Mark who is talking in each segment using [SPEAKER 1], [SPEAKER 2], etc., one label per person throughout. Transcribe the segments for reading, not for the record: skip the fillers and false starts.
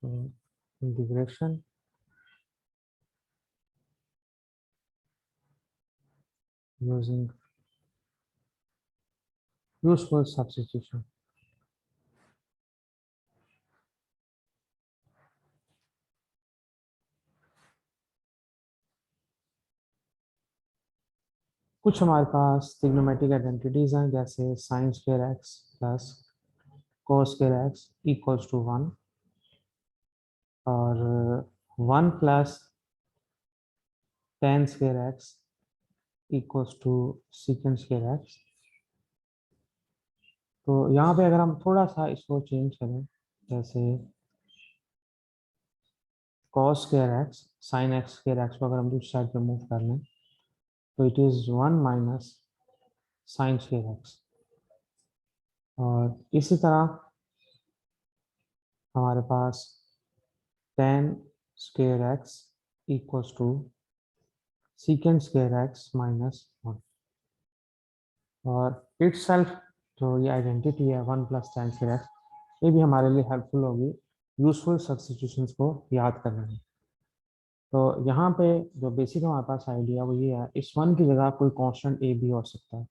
[SPEAKER 1] So integration using useful substitution. कुछ हमारे पास ट्रिग्नोमेट्रिक आइडेंटिटीज हैं, जैसे sine square X plus cos square X equals to 1 और 1 plus tan square X equals to secant square X. तो यहाँ पे अगर हम थोड़ा सा इसको चेंज करें, जैसे cos square x sine x square x को अगर हम दूसरी साइड पे मूव कर लें तो it is 1 minus sine square X. और इसी तरह हमारे पास tan square X equals to secant square X minus 1। और इटसेल्फ जो ये आइडेंटिटी है 1 प्लस tan स्क्वायर एक्स, ये भी हमारे लिए हेल्पफुल होगी यूजफुल सब्स्टिट्यूशंस को याद करने में। तो यहाँ पे जो बेसिक हमारे पास आइडिया वो ये है, इस 1 की जगह कोई कांस्टेंट a भी हो सकता है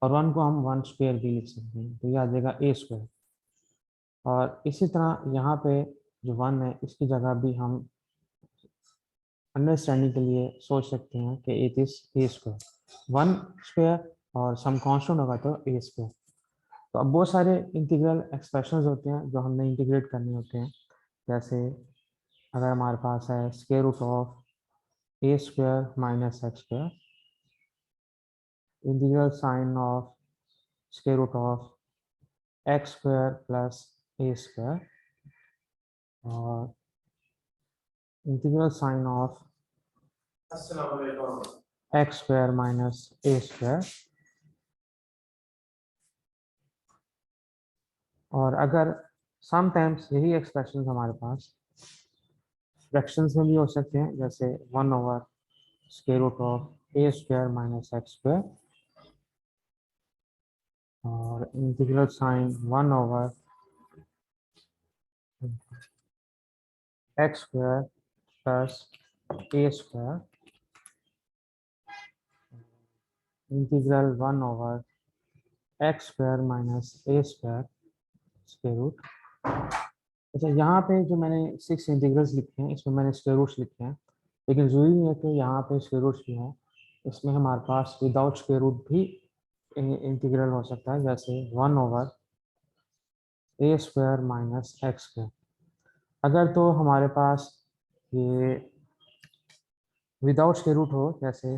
[SPEAKER 1] और 1 को हम 1 स्क्वायर भी लिख सकते हैं, तो ये आ जाएगा a स्क्वायर। और इसी तरह यहाँ पे जो 1 है इसकी जगह भी हम अंडरस्टैंडिंग के लिए सोच सकते हैं कि it is a square. 1 square और सम कांस्टेंट होगा तो a स्क्वायर। तो अब बहुत सारे इंटीग्रल एक्सप्रेशंस होते हैं जो हमने इंटीग्रेट करने होते हैं, जैसे अगर हमारे पास है square root of a square minus x square, integral sign of square root of x square plus a square, और integral sign of x square minus a square. और अगर समटाइम्स यही एक्सप्रेशन हमारे पास फ्रैक्शंस में भी हो सकते हैं, जैसे 1 over square root of a square minus x square, और integral sign 1 over x square plus a square, integral 1 over x square minus a square square root. अच्छा, यहाँ पे जो मैंने 6 इंटीग्रल्स लिखे हैं इसमें मैंने स्क्वायर रूट्स लिखे हैं, लेकिन जरूरी नहीं है कि यहाँ पे स्क्वायर रूट्स भी हों। इसमें हमारे पास विदाउट स्क्वायर रूट भी इंटीग्रल हो सकता है, जैसे 1 over a square minus x square. अगर तो हमारे पास ये विदाउट स्क्वायर रूट हो, जैसे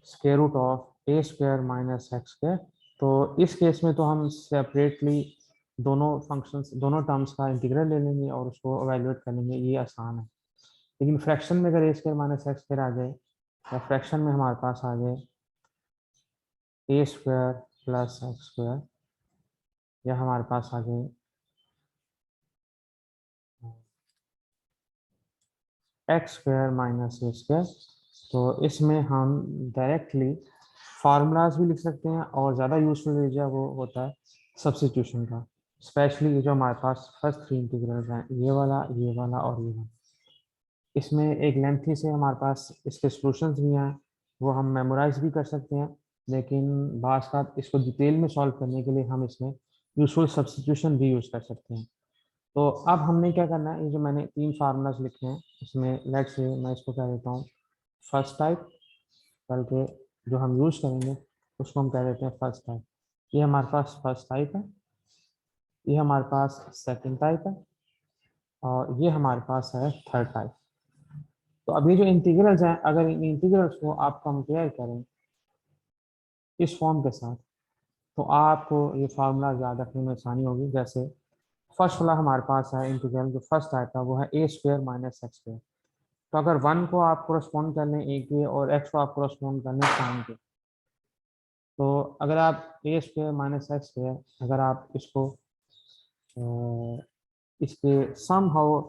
[SPEAKER 1] square root of a square minus x square, तो इस केस में तो हम सेपरेटली दोनों फंक्शंस दोनों टर्म्स का इंटीग्रल ले लेंगे और उसको एवेल्युएट कर लेंगे, ये आसान है। लेकिन फ्रैक्शन में अगर a square minus x square आ जाए, या फ्रैक्शन में हमारे पास आ जाए a square plus x square, या हमारे पास आ जाए एक्स स्क्वायर माइनस ए स्क्वायर, तो इसमें हम डायरेक्टली फार्मूलाज भी लिख सकते हैं, और ज़्यादा यूजफुल एरिया वो होता है सब्स्टिट्यूशन का। स्पेशली ये जो हमारे पास फर्स्ट 3 इंटीग्रल्स हैं, ये वाला और ये वाला, इसमें एक लेंथी से हमारे पास इसके सॉल्यूशंस भी हैं, वो हम मेमोराइज भी कर सकते हैं, लेकिन बात का इसको डिटेल में सॉल्व करने के लिए हम इसमें यूजफुल सब्स्टिट्यूशन भी यूज़ कर सकते हैं। तो अब हमने क्या करना है, ये जो मैंने 3 फार्मूलाज लिखे हैं इसमें लेट्स से मैं इसको कह देता हूँ फर्स्ट टाइप, बल्कि जो हम यूज़ करेंगे उसको हम कह देते हैं फर्स्ट टाइप। ये हमारे पास फर्स्ट टाइप है, ये हमारे पास सेकंड टाइप है, और ये हमारे पास है थर्ड टाइप। तो अभी जो इंटीग्रल्स हैं, अगर इन इंटीग्रल्स को आप कंपेयर करें इस फॉर्म के साथ, तो आपको ये फार्मूला याद रखने में आसानी होगी। जैसे फर्स्ट वाला हमारे पास है इंटीग्रल, जो फर्स्ट टाइप है वो है a square minus x square. तो अगर 1 को आप कोरस्पॉन्ड कर लें a के और x को आप कोरस्पॉन्ड कर लें साइन के, तो अगर आप a square minus x square अगर आप इसको इसके सम हाउ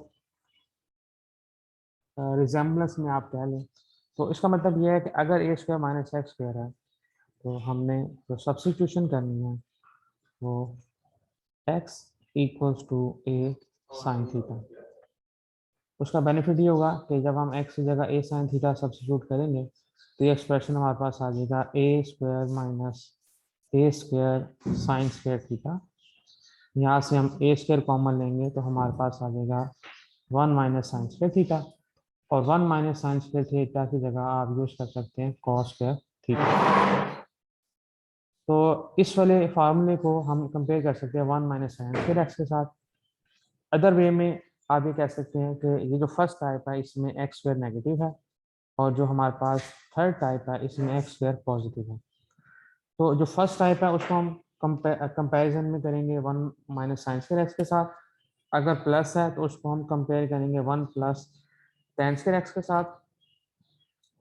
[SPEAKER 1] रिजेम्बलेंस में आप कह लें, तो इसका मतलब यह है कि अगर a square minus x square है, तो हमने जो सब्स्टिट्यूशन करनी है वो x equals to a sine theta. उसका बेनिफिट ये होगा कि जब हम x की जगह a साइन थीटा सब्स्टिट्यूट करेंगे तो ये एक्सप्रेशन हमारे पास आ जाएगा a square minus a square sine square theta. यहाँ से हम a स्क्वायर कॉमन लेंगे तो हमारे पास आ जाएगा 1 माइनस साइन स्क्वायर थीटा, और 1 माइनस साइन स्क्वायर थीटा की जगह आप यूज कर सकते हैं कॉस स्क्वायर थीटा। तो इस वाले फार्मूले को हम कंपेयर कर सकते हैं 1 माइनस साइन स्क्वायर एक्स के साथ। अदर वे में आप ये कह सकते हैं कि ये जो फर्स्ट टाइप है इसमें एक्स स्क्वायर नेगेटिव है, और जो हमारे पास थर्ड टाइप है इसमें एक्स स्क्वायर पॉजिटिव है। तो जो फर्स्ट टाइप है उसको हम कंपैरिजन में करेंगे 1 माइनस साइन स्क्वायर एक्स के साथ। अगर प्लस है तो उसको हम कंपेयर करेंगे 1 प्लस टेन स्क्वायर एक्स के साथ,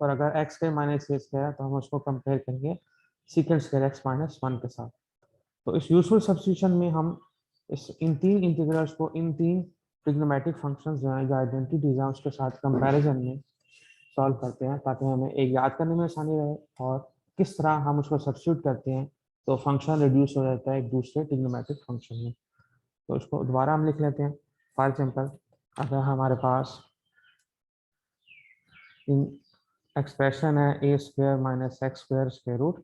[SPEAKER 1] और अगर एक्स स्क्वायर माइनस ए स्क्वायर है तो हम उसको कंपेयर करेंगे सीकेंड स्क्वायर एक्स माइनस 1 के साथ। तो इस यूजफुल सब्स्टिट्यूशन में हम इन तीन इंटीग्रल्स को, इन तीन ट्रिग्नोमेट्रिक फंक्शंस जो हैं, जो आइडेंटिटीज हैं, उसके साथ कंपैरिजन में सॉल्व करते हैं, ताकि हमें एक याद करने में आसानी रहे, और किस तरह हम उसको सब्स्टिट्यूट करते हैं तो फंक्शन रिड्यूस हो जाता है एक दूसरे ट्रिग्नोमेट्रिक फंक्शन में। तो इसको दोबारा हम लिख लेते हैं। फॉर एग्जाम्पल, अगर हमारे पास इन एक्सप्रेशन है a square minus x square square root,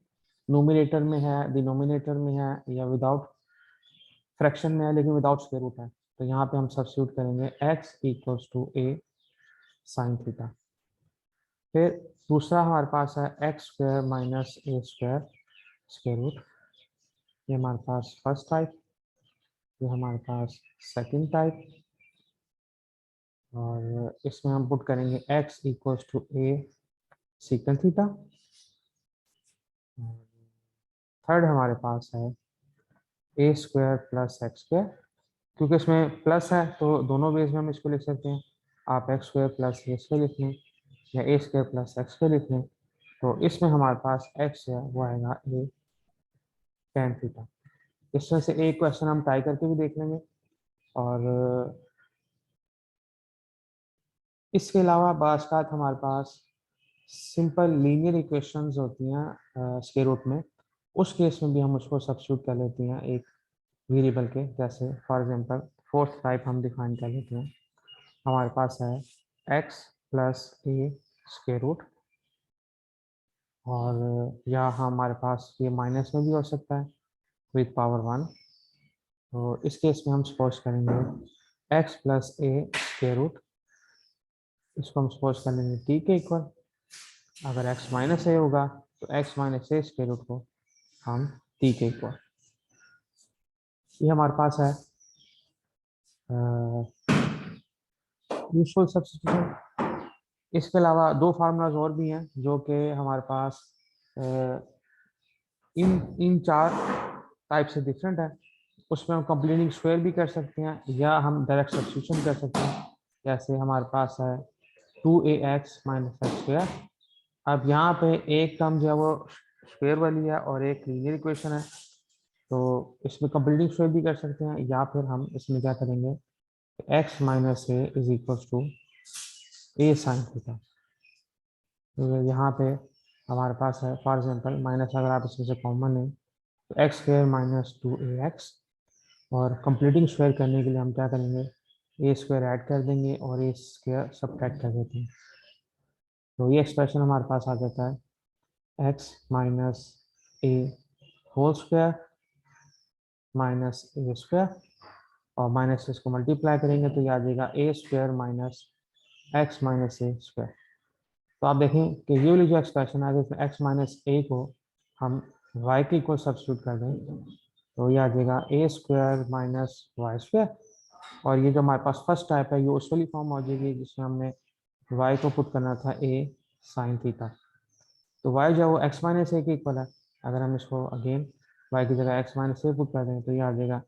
[SPEAKER 1] numerator में है, डिनोमिनेटर में है, या विदाउट फ्रैक्शन में है लेकिन विदाउट स्क्वायर रूट है, तो यहाँ पे हम सब्स्टिट्यूट करेंगे x equals to a sine theta. फिर दूसरा हमारे पास है एक्स स्क्वायर माइनस ए स्क्वायर स्क्वायर रूट, ये हमारे पास फर्स्ट टाइप, ये हमारे पास सेकंड टाइप, और इसमें हम पुट करेंगे x equals to a secant theta. Third हमारे पास है a square plus x square, क्योंकि इसमें प्लस है तो दोनों वेज में हम इसको लिख सकते हैं। आप एक्स स्क्वायर प्लस ए स्क्वायर लिख लें या ए स्क्वायर प्लस एक्स स्क्वायर लिख लें। तो इसमें हमारे पास एक्स है वो आएगा ए टेन थीटा। इसमें से एक क्वेश्चन हम ट्राई करके भी देख लेंगे, और इसके अलावा बाज़ हमारे पास सिंपल लीनियर इक्वेशंस होती हैं स्क्वायर रूट में, उस केस में भी हम उसको सब्स्टिट्यूट कर लेते हैं एक वेरिएबल के। जैसे फॉर एग्जांपल फोर्थ टाइप हम डिफाइन कर लेते हैं, हमारे पास है x प्लस ए स्क्वायर रूट, और या हमारे पास ये माइनस में भी हो सकता है विद पावर 1। तो इस केस में हम सपोज करेंगे x प्लस ए स्क्वायर रूट, इसको हम सपोज कर लेंगे t के इक्वल। अगर x माइनस ए होगा तो x माइनस ए स्क्वायर रूट को हम t के इक्वल। ये हमारे पास है यूजफुल सब्स्टिट्यूशन। इसके अलावा दो फार्मूलाज और भी हैं जो कि हमारे पास इन इन चार टाइप से डिफरेंट है। उसमें हम कंप्लीटिंग स्क्वायर भी कर सकते हैं या हम डायरेक्ट सब्स्टिट्यूशन कर सकते हैं। जैसे हमारे पास है 2ax माइनस एक्स स्क्वायर। अब यहाँ पे एक टर्म जो है वो स्क्वायर वाली है और एक लीनियर इक्वेशन है, तो इसमें कंप्लीटिंग स्क्वायर भी कर सकते हैं, या फिर हम इसमें क्या करेंगे, x minus A is equal to A sine theta. तो यहाँ पे हमारे पास है फॉर एग्जांपल माइनस, अगर आप इसमें से कॉमन लें तो एक्स स्क्वायर माइनस 2ax, और कंप्लीटिंग स्क्वायर करने के लिए हम क्या करेंगे, ए स्क्वायर ऐड कर देंगे और ए स्क्वायर सब्ट्रैक्ट कर देते हैं। तो ये एक्सप्रेशन हमारे पास आ जाता है x माइनस ए होल स्क्वायर माइनस ए स्क्वायर, और माइनस इसको मल्टीप्लाई करेंगे तो ये आ जाएगा a square minus x minus A square. तो आप देखें कि ये वाली जो एक्सप्रेशन है, अगर एक्स माइनस ए को हम वाई के इक्वल सब्स्टिट्यूट कर दें तो ये आ जाएगा a square minus Y square, और ये जो हमारे पास फर्स्ट टाइप है ये उस वाली फॉर्म हो जाएगी जिसमें हमने वाई को पुट करना था ए साइन थीटा। तो वाई जो है वो एक्स माइनस ए के इक्वल है। अगर हम इसको अगेन वाई की जगह एक्स माइनस ए पुट कर दें तो ये आ जाएगा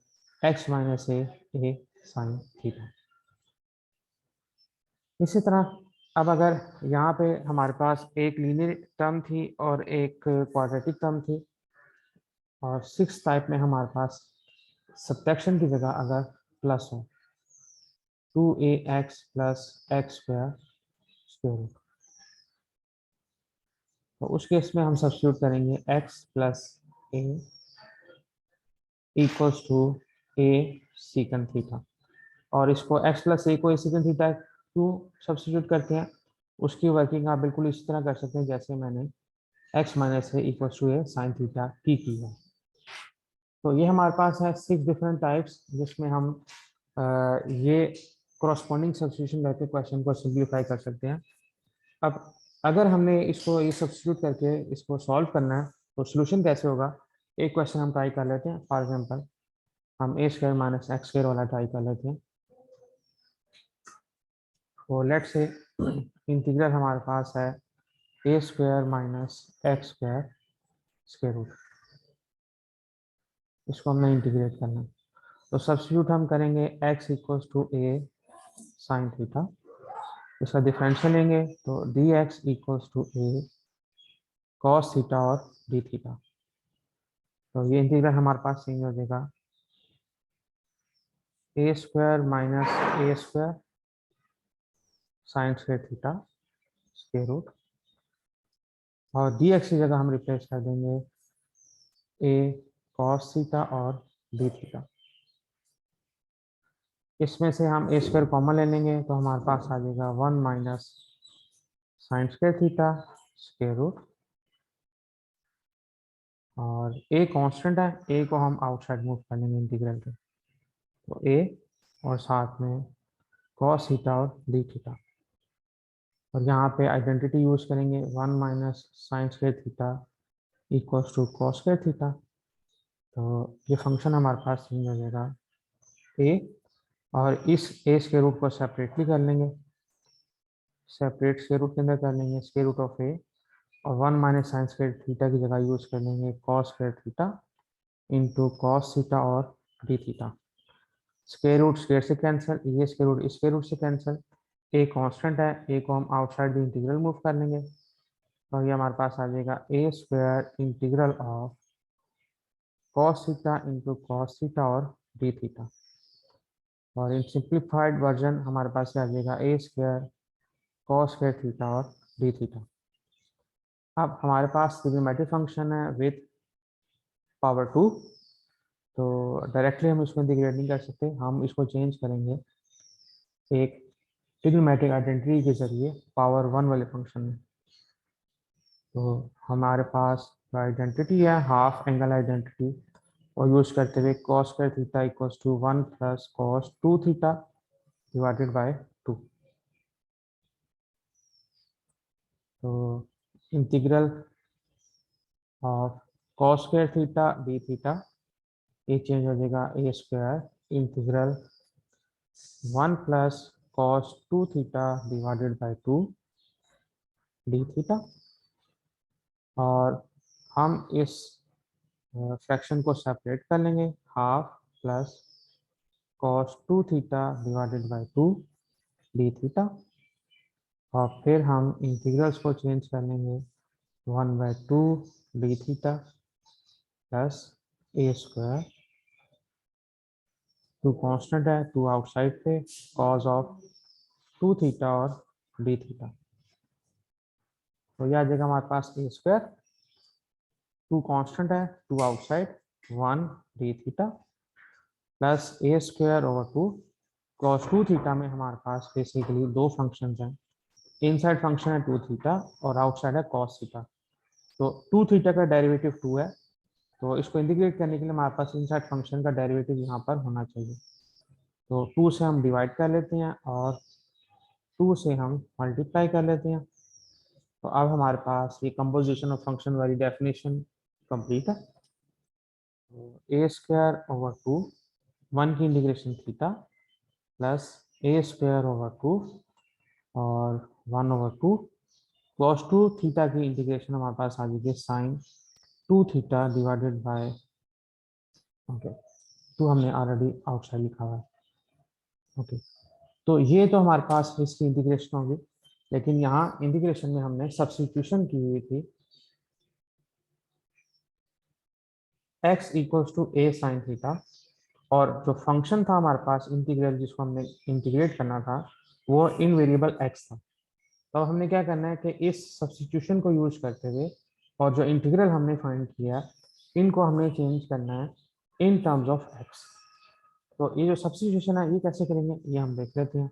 [SPEAKER 1] एक्स माइनस ए साइन थीटा। इसी तरह अब अगर यहाँ पे हमारे पास एक लीनियर टर्म थी और एक क्वाड्रेटिक टर्म थी, और सिक्स टाइप में हमारे पास सब्ट्रैक्शन की जगह अगर प्लस हो, 2ax plus x square square root, तो उस केस में हम सब्स्टिट्यूट करेंगे x plus a equals to a secant theta, और इसको x प्लस ए को ए सीकन थीटा सब्स्टिट्यूट करते हैं, उसकी वर्किंग आप बिल्कुल इसी तरह कर सकते हैं जैसे मैंने x minus A equal to A sine theta की है। तो ये हमारे पास है 6 डिफरेंट टाइप्स जिसमें हम ये करस्पॉन्डिंग सब्स्टिट्यूशन करके क्वेश्चन को सिंप्लीफाई कर सकते हैं। अब अगर हमने इसको ये सब्स्टिट्यूट करके इसको सॉल्व करना है तो सोल्यूशन कैसे होगा, एक क्वेश्चन हम ट्राई कर लेते हैं। फॉर एग्जांपल हम ए स्क्वायर माइनस एक्स स्क्वायर वाला ट्राई कर लेते हैं। तो लेट्स से इंटीग्रल हमारे पास है a square minus x square square root, इसको हमने इंटीग्रेट करना है। तो सब्स्टिट्यूट हम करेंगे x equals to A sine theta, इसका डिफरेंशियल लेंगे तो d x equals to a cos theta और डी थीटा। तो ये इंटीग्रल हमारे पास चेंज हो जाएगा a square minus A square sine square theta square root, और डी एक्स की जगह हम रिप्लेस कर देंगे ए कॉस थीटा और डी थीटा। इसमें से हम ए स्क्वायर कॉमन ले लेंगे तो हमारे पास आ जाएगा 1 minus sine square theta square root, और ए कांस्टेंट है, ए को हम आउटसाइड मूव कर लेंगे इंटीग्रल के, तो ए और साथ में कॉस थीटा और डी थीटा, और यहाँ पे आइडेंटिटी यूज करेंगे 1 minus sine square theta equals to cos square theta. तो ये फंक्शन हमारे पास चेंज हो जाएगा ए, और इस ए स्क्वायर रूट को सेपरेटली कर लेंगे, सेपरेट स्क्वायर रूट के अंदर कर लेंगे स्क्वायर रूट ऑफ ए, और 1 माइनस साइन स्क्वायर थीटा की जगह यूज कर लेंगे cos square theta into cos theta और D theta. Square root square से कैंसिल, ये स्क्वायर रूट स्क्वायर रूट से कैंसिल, ए कांस्टेंट है, ए को हम आउटसाइड द इंटीग्रल मूव कर लेंगे, तो ये हमारे पास आ जाएगा a square integral of cos theta into cos theta और डी थीटा, और इन सिंप्लीफाइड वर्जन हमारे पास आ जाएगा a square cos square theta और डी थीटा। अब हमारे पास ट्रिग्नोमेट्रिक फंक्शन है विथ पावर 2, तो डायरेक्टली हम इसको इंटीग्रेट नहीं कर सकते, हम इसको चेंज करेंगे एक ट्रिग्नोमेट्रिक आइडेंटिटी के जरिए पावर 1 वाले फंक्शन में। तो हमारे पास आइडेंटिटी है हाफ एंगल आइडेंटिटी, और यूज करते हुए cos square theta equals to 1 plus cos 2 theta divided by 2। तो integral of cos square theta d theta, ये चेंज हो जाएगा a square integral 1 plus cos 2 theta divided by 2 d theta, और हम इस फ्रैक्शन को सेपरेट कर लेंगे half plus cos 2 theta divided by 2 d theta, और फिर हम इंटीग्रल्स को चेंज कर लेंगे 1/2 डी थीटा प्लस ए स्क्वायर, 2 कांस्टेंट है, 2 आउटसाइड थे, कॉज ऑफ 2 थीटा और डी थीटा। तो यह आ जाएगा हमारे पास ए स्क्वायर, 2 कांस्टेंट है, 2 आउटसाइड, 1 डी थीटा प्लस ए स्क्वायर ओवर 2 कॉस 2 थीटा में हमारे पास बेसिकली दो फंक्शंस हैं, इनसाइड फंक्शन है 2 थीटा और आउटसाइड है कॉस थीटा। तो 2 थीटा का डेरिवेटिव 2 है, तो इसको इंटीग्रेट करने के लिए हमारे पास इनसाइड फंक्शन का डेरिवेटिव यहाँ पर होना चाहिए। तो 2 से हम डिवाइड कर लेते हैं और 2 से हम मल्टीप्लाई कर लेते हैं, तो अब हमारे पास ये कंपोजिशन ऑफ फंक्शन वाली डेफिनेशन कंप्लीट है। ए स्क्वायर ओवर 2 1 की इंटीग्रेशन थीटा प्लस ए स्क्वायर ओवर 2 और 1/2 कॉस 2 थीटा की इंटीग्रेशन हमारे पास आ जाएगी sine 2 theta divided by, okay 2 हमने ऑलरेडी आउटसाइड लिखा हुआ है, ओके। तो ये तो हमारे पास इसकी इंटीग्रेशन होगी, लेकिन यहाँ इंटीग्रेशन में हमने सब्स्टिट्यूशन की हुई थी x equals to A sine theta, और जो फंक्शन था हमारे पास इंटीग्रल जिसको हमने इंटीग्रेट करना था वो इन वेरिएबल x था। तो हमने क्या करना है कि इस सब्स्टिट्यूशन को यूज करते हुए और जो इंटीग्रल हमने फाइंड किया इनको हमें चेंज करना है इन टर्म्स ऑफ x। तो ये जो सब्स्टिट्यूशन है ये कैसे करेंगे ये हम देख लेते हैं।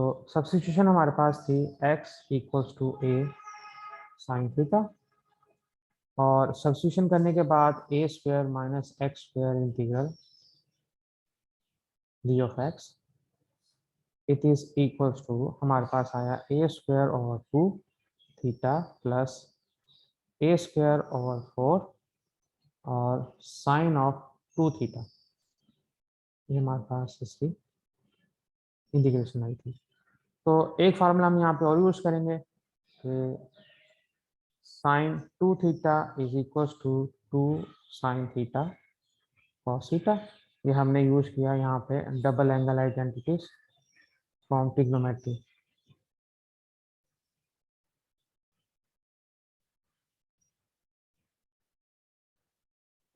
[SPEAKER 1] तो सब्स्टिट्यूशन हमारे पास थी x equals to a sine theta, और सब्स्टिट्यूशन करने के बाद a square minus x square integral d of x it is equals to हमारे पास आया a square over 2 theta plus a square over 4 और साइन ऑफ 2 थीटा। ये हमारे पास इसकी इंटीग्रेशन आई थी। तो एक फार्मूला हम यहाँ पे और यूज करेंगे कि sine 2 theta is equals to 2 sine theta cos theta. ये हमने यूज किया यहाँ पे double angle identities from trigonometry.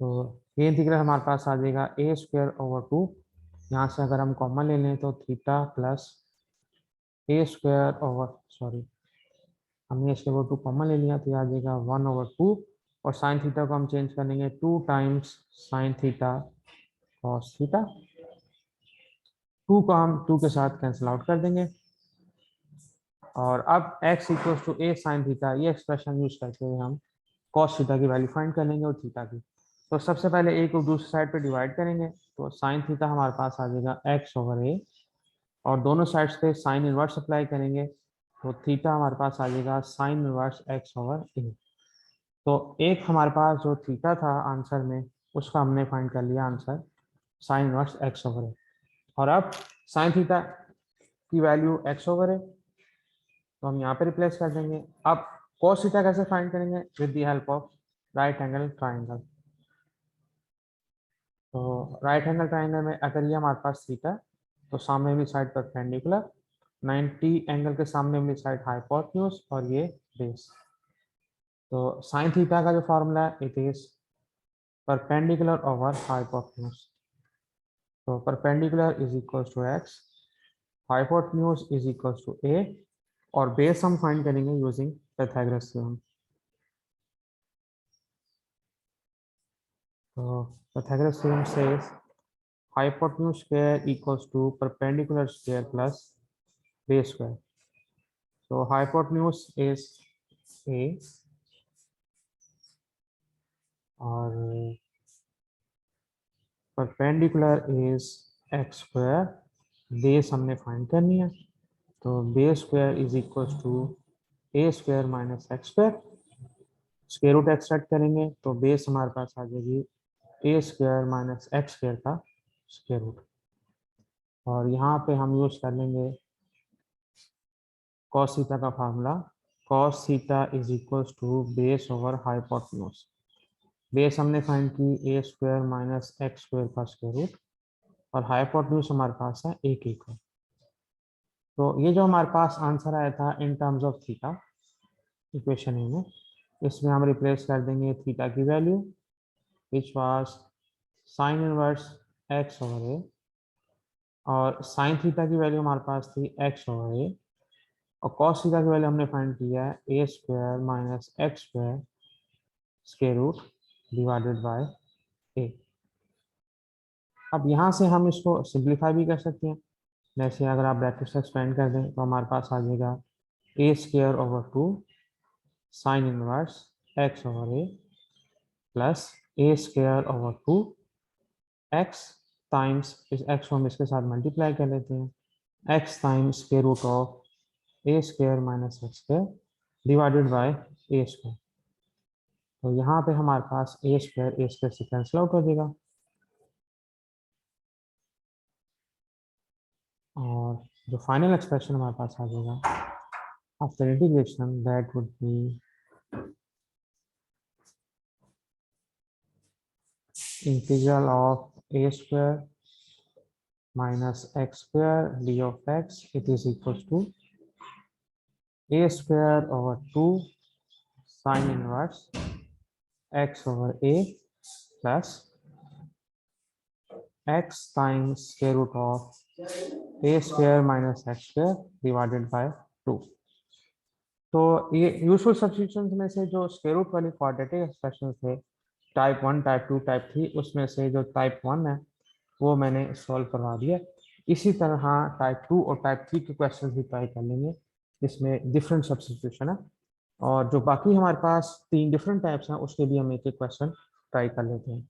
[SPEAKER 1] तो ये इंटीग्रल हमारे पास आ जाएगा a स्क्वायर ओवर 2, यहाँ से अगर हम कॉमन ले लें तो theta plus a square over हमने इसके ओवर 2 कॉमन ले लिया तो ये आ जाएगा 1 ओवर 2, और साइन थीटा को हम चेंज कर लेंगे 2 times sign theta cos theta. 2 को हम 2 के साथ कैंसिल आउट कर देंगे, और अब x equals to a sine theta, ये एक्सप्रेशन यूज करके हम कॉस थीटा की वैल्यू फाइंड कर लेंगे और थीटा की। तो सबसे पहले a को दूसरी साइड पे डिवाइड करेंगे, तो साइन थीटा हमारे पास आ जाएगा x ओवर a, और दोनों साइड्स पे साइन इनवर्स अप्लाई करेंगे तो थीटा हमारे पास आ जाएगा sign inverse x over a। तो एक हमारे पास जो थीटा था आंसर में, उसका हमने फाइंड कर लिया answer sine inverse x over a। और अब साइन थीटा की वैल्यू x ओवर a तो हम यहाँ पे रिप्लेस कर देंगे। अब cos थीटा कैसे फाइंड करेंगे? With the help of right angle triangle. तो राइट एंगल ट्राइंगल में अगर ये हमारे पास थीटा, तो सामने वाली साइड परपेंडिकुलर, 90 एंगल के सामने वाली साइड हाइपोटेन्यूज, और ये बेस। तो साइन थीटा का जो फॉर्मूला है it is perpendicular over hypotenuse. तो perpendicular is equal to x, hypotenuse is equal to a, और बेस हम फाइंड करेंगे यूजिंग पाइथागोरस थ्योरम। तो Pythagoras theorem says hypotenuse square equals to perpendicular square plus base square. So hypotenuse is a, और perpendicular is x square, base हमने find करनी है, तो base square is equals to a square minus x square। Square root extract करेंगे तो base हमारे पास आ जाएगी a square minus x square का स्क्वायर रूट, और यहाँ पे हम यूज कर लेंगे cos थीटा का formula, cos theta is equals to base over hypotenuse. Base हमने फाइंड की a square minus x square का स्क्वायर रूट, और हाइपोटेन्यूज हमारे पास है a के इक्वल। तो ये जो हमारे पास आंसर आया था in terms of theta equation में, इसमें हम रिप्लेस कर देंगे थीटा की value which was sine inverse x over a, और साइन थीटा की वैल्यू हमारे पास थी x ओवर a, और cos थीटा की वैल्यू हमने फाइंड किया है a square minus x square square root divided by a। अब यहाँ से हम इसको सिंप्लीफाई भी कर सकते हैं, जैसे अगर आप ब्रैकेट से एक्सपेंड कर दें तो हमारे पास आ जाएगा a square over 2 sine inverse x over a plus a square over 2 x times इस x को हम इसके साथ मल्टीप्लाई कर लेते हैं, x times square root of a square minus x square divided by a square. तो यहाँ पे हमारे पास a स्क्वायर से कैंसिल आउट हो जाएगा, और जो फाइनल एक्सप्रेशन हमारे पास आ जाएगा after integration that would be integral of a square minus x square d of x it is equal to a square over 2 sine inverse x over a plus x times square root of a square minus x square divided by 2। तो ये useful substitutions में से जो square root वाली quadratic expression थे type 1 type 2 type 3, उसमें से जो टाइप 1 है वो मैंने सॉल्व करवा दिया। इसी तरह टाइप 2 और टाइप 3 के क्वेश्चन भी ट्राई कर लेंगे, इसमें डिफरेंट सब्स्टिट्यूशन है। और जो बाकी हमारे पास 3 डिफरेंट टाइप्स हैं उसके भी हम एक एक क्वेश्चन ट्राई कर लेते हैं।